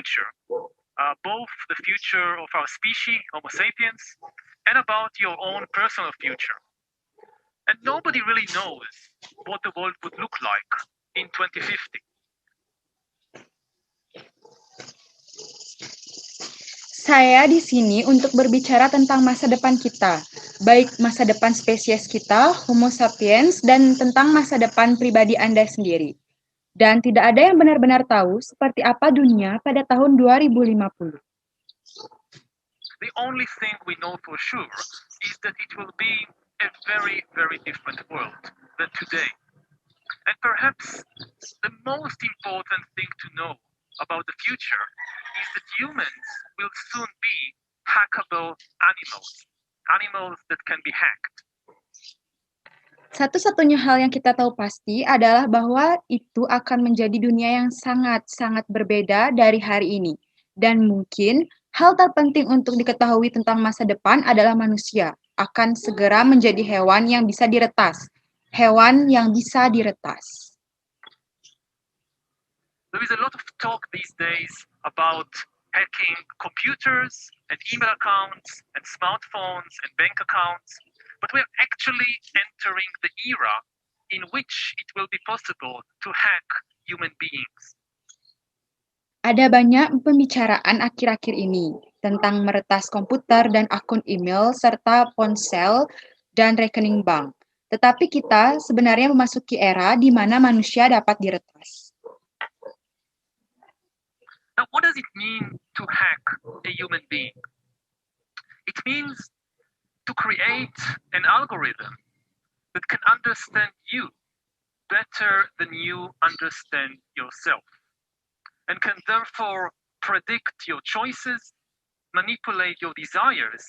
future, both the future of our species, Homo sapiens, and about your own personal future. And nobody really knows what the world would look like in 2050. Saya di sini untuk berbicara tentang masa depan kita, baik masa depan spesies kita, Homo sapiens, dan tentang masa depan pribadi Anda sendiri. Dan tidak ada yang benar-benar tahu seperti apa dunia pada tahun 2050. The only thing we know for sure is that it will be a very, very different world than today. And perhaps the most important thing to know about the future is that humans will soon be hackable animals that can be hacked. Satu-satunya hal yang kita tahu pasti adalah bahwa itu akan menjadi dunia yang sangat-sangat berbeda dari hari ini. Dan mungkin hal terpenting untuk diketahui tentang masa depan adalah manusia akan segera menjadi hewan yang bisa diretas. Hewan yang bisa diretas. There is a lot of talk these days about hacking computers and email accounts and smartphones and bank accounts, but we're actually entering the era in which it will be possible to hack human beings. Ada banyak pembicaraan akhir-akhir ini tentang meretas komputer dan akun email serta ponsel dan rekening bank. Tetapi kita sebenarnya memasuki era di mana manusia dapat diretas. Now, what does it mean to hack a human being? It means to create an algorithm that can understand you better than you understand yourself, and can therefore predict your choices, manipulate your desires,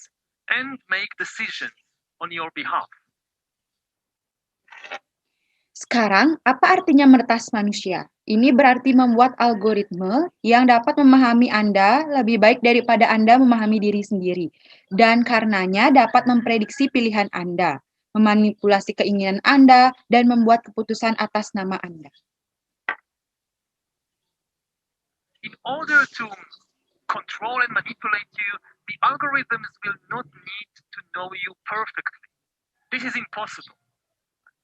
and make decisions on your behalf. Sekarang, apa artinya meretas manusia? Ini berarti membuat algoritma yang dapat memahami Anda lebih baik daripada Anda memahami diri sendiri, dan karenanya dapat memprediksi pilihan Anda, memanipulasi keinginan Anda, dan membuat keputusan atas nama Anda. In order to control and manipulate you, the algorithms will not need to know you perfectly. This is impossible.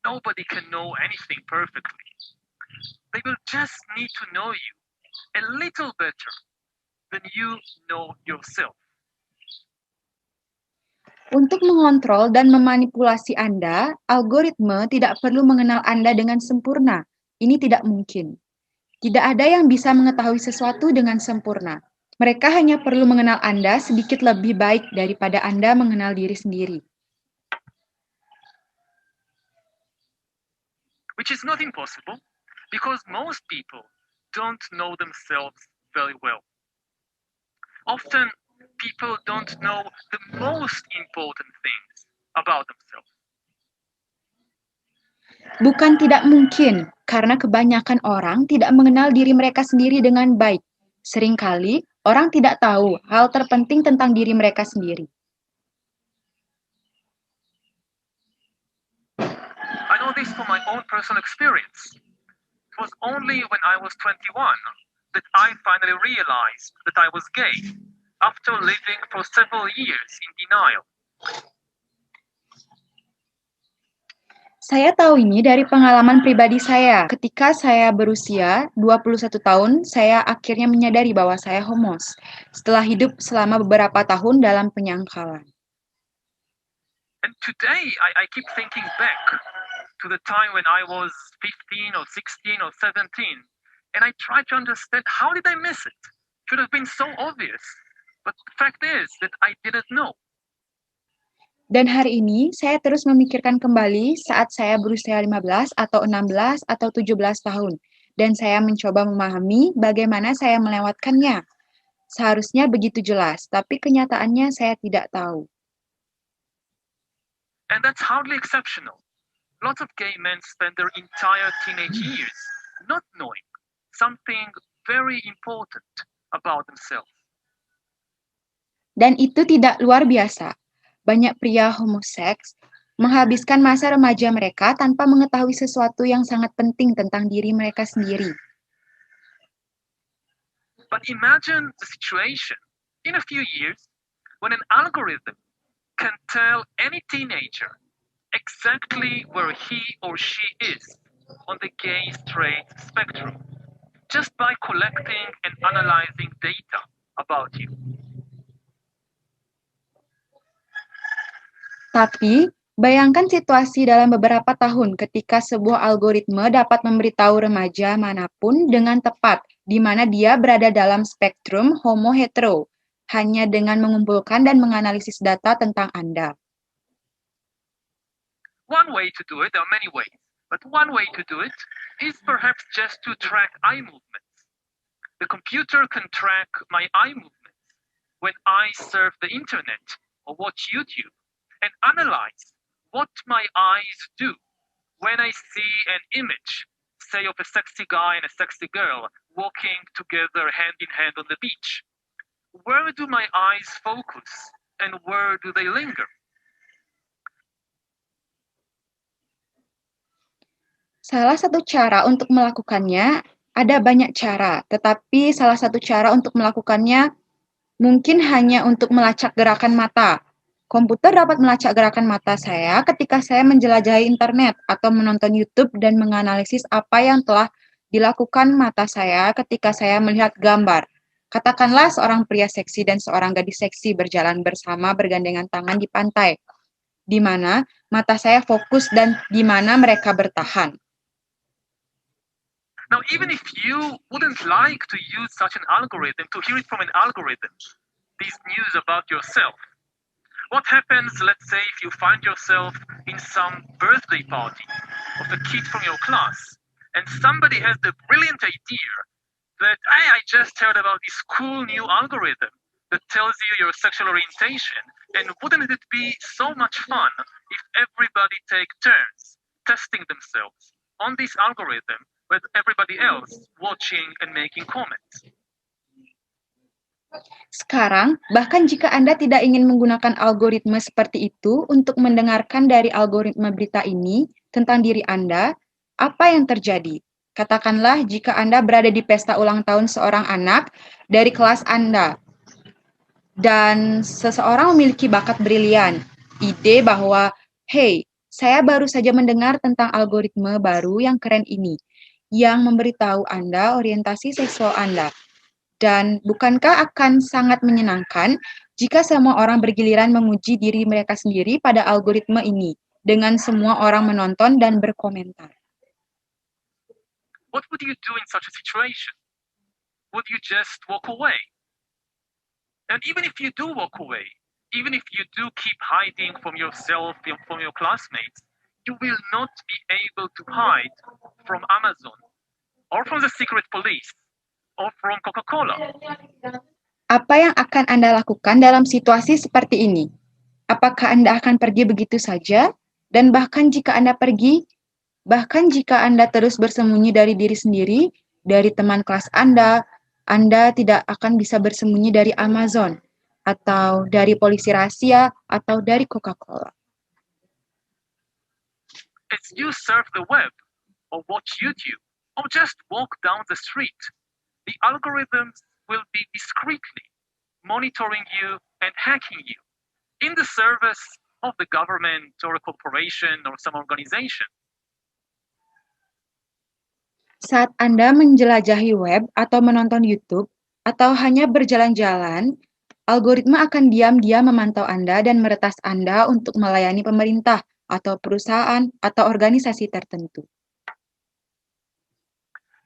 Nobody can know anything perfectly. They will just need to know you a little better than you know yourself. Untuk mengontrol dan memanipulasi Anda, algoritma tidak perlu mengenal Anda dengan sempurna. Ini tidak mungkin. Tidak ada yang bisa mengetahui sesuatu dengan sempurna. Mereka hanya perlu mengenal Anda sedikit lebih baik daripada Anda mengenal diri sendiri. Which is not impossible, because most people don't know themselves very well. Often, people don't know the most important things about themselves. Bukan tidak mungkin, karena kebanyakan orang tidak mengenal diri mereka sendiri dengan baik. Seringkali, orang tidak tahu hal terpenting tentang diri mereka sendiri. I know this from my own personal experience. It was only when I was 21 that I finally realized that I was gay, after living for several years in denial. Saya tahu ini dari pengalaman pribadi saya. Ketika saya berusia 21 tahun, saya akhirnya menyadari bahwa saya homos, setelah hidup selama beberapa tahun dalam penyangkalan. And today, I keep thinking back to the time when I was 15 or 16 or 17, and I try to understand, how did I miss it? Should have been so obvious. But the fact is that I didn't know. Dan hari ini, saya terus memikirkan kembali saat saya berusia 15 atau 16 atau 17 tahun, dan saya mencoba memahami bagaimana saya melewatkannya. Seharusnya begitu jelas, tapi kenyataannya saya tidak tahu. And that's hardly exceptional. Lots of gay men spend their entire teenage years not knowing something very important about themselves. Dan itu tidak luar biasa. Banyak pria homoseks menghabiskan masa remaja mereka tanpa mengetahui sesuatu yang sangat penting tentang diri mereka sendiri. But imagine the situation in a few years when an algorithm can tell any teenager exactly where he or she is on the gay-straight spectrum just by collecting and analyzing data about you. Tapi, bayangkan situasi dalam beberapa tahun ketika sebuah algoritma dapat memberitahu remaja manapun dengan tepat di mana dia berada dalam spektrum homo-hetero, hanya dengan mengumpulkan dan menganalisis data tentang Anda. One way to do it, there are many ways, but one way to do it is perhaps just to track eye movements. The computer can track my eye movements when I surf the internet or watch YouTube and analyze what my eyes do when I see an image, say of a sexy guy and a sexy girl walking together hand in hand on the beach. Where do my eyes focus and where do they linger? Salah satu cara untuk melakukannya, ada banyak cara, tetapi salah satu cara untuk melakukannya mungkin hanya untuk melacak gerakan mata. Komputer dapat melacak gerakan mata saya ketika saya menjelajahi internet atau menonton YouTube dan menganalisis apa yang telah dilakukan mata saya ketika saya melihat gambar. Katakanlah seorang pria seksi dan seorang gadis seksi berjalan bersama bergandengan tangan di pantai, di mana mata saya fokus dan di mana mereka bertahan. Now, even if you wouldn't like to use such an algorithm, to hear it from an algorithm, these news about yourself, what happens, let's say, if you find yourself in some birthday party of a kid from your class, and somebody has the brilliant idea that, hey, I just heard about this cool new algorithm that tells you your sexual orientation, and wouldn't it be so much fun if everybody take turns testing themselves on this algorithm with everybody else watching and making comments? Sekarang, bahkan jika Anda tidak ingin menggunakan algoritma seperti itu untuk mendengarkan dari algoritma berita ini tentang diri Anda, apa yang terjadi? Katakanlah jika Anda berada di pesta ulang tahun seorang anak dari kelas Anda, dan seseorang memiliki bakat brilian, ide bahwa, hey, saya baru saja mendengar tentang algoritma baru yang keren ini, yang memberitahu Anda orientasi seksual Anda. Dan bukankah akan sangat menyenangkan jika semua orang bergiliran memuji diri mereka sendiri pada algoritma ini, dengan semua orang menonton dan berkomentar? What would you do in such a situation? Would you just walk away? And even if you do walk away, even if you do keep hiding from yourself, from your classmates, you will not be able to hide from Amazon or from the secret police or from Coca-Cola. Apa yang akan Anda lakukan dalam situasi seperti ini? Apakah Anda akan pergi begitu saja? Dan bahkan jika Anda pergi, bahkan jika Anda terus bersembunyi dari diri sendiri, dari teman kelas Anda tidak akan bisa bersembunyi dari Amazon, atau dari polisi rahasia, atau dari Coca-Cola. As you surf the web, or watch YouTube, or just walk down the street, the algorithms will be discreetly monitoring you and hacking you in the service of the government or a corporation or some organization. Saat Anda menjelajahi web atau menonton YouTube, atau hanya berjalan-jalan, algoritma akan diam-diam memantau Anda dan meretas Anda untuk melayani pemerintah atau perusahaan atau organisasi tertentu.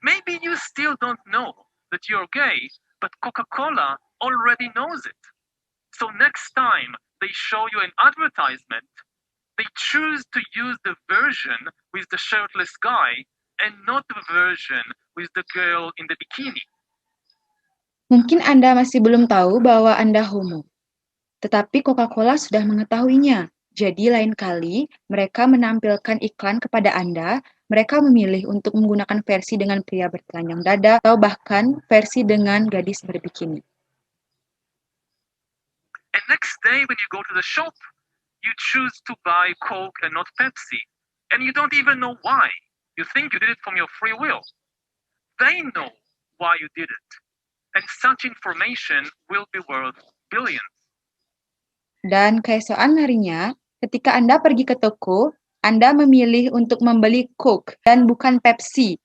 Maybe you still don't know that you're gay, but Coca-Cola already knows it. So next time they show you an advertisement, they choose to use the version with the shirtless guy and not the version with the girl in the bikini. Mungkin Anda masih belum tahu bahwa Anda homo, tetapi Coca-Cola sudah mengetahuinya. Jadi lain kali mereka menampilkan iklan kepada Anda, mereka memilih untuk menggunakan versi dengan pria bertelanjang dada atau bahkan versi dengan gadis berbikini. And next day when you go to the shop, you choose to buy Coke and not Pepsi. And you don't even know why. You think you did it from your free will. They know why you did it. And such information will be worth billions. Dan keesokan harinya, ketika Anda pergi ke toko, Anda memilih untuk membeli Coke dan bukan Pepsi.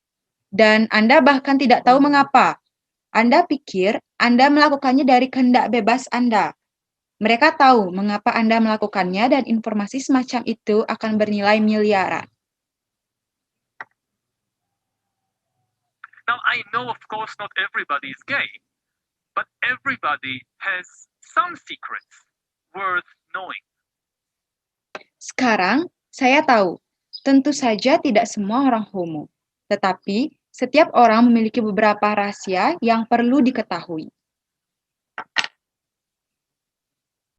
Dan Anda bahkan tidak tahu mengapa. Anda pikir Anda melakukannya dari kehendak bebas Anda. Mereka tahu mengapa Anda melakukannya dan informasi semacam itu akan bernilai miliaran. Now, I know, of course, not everybody is gay, but everybody has some secrets worth knowing. Sekarang, saya tahu, tentu saja tidak semua orang homo. Tetapi, setiap orang memiliki beberapa rahasia yang perlu diketahui.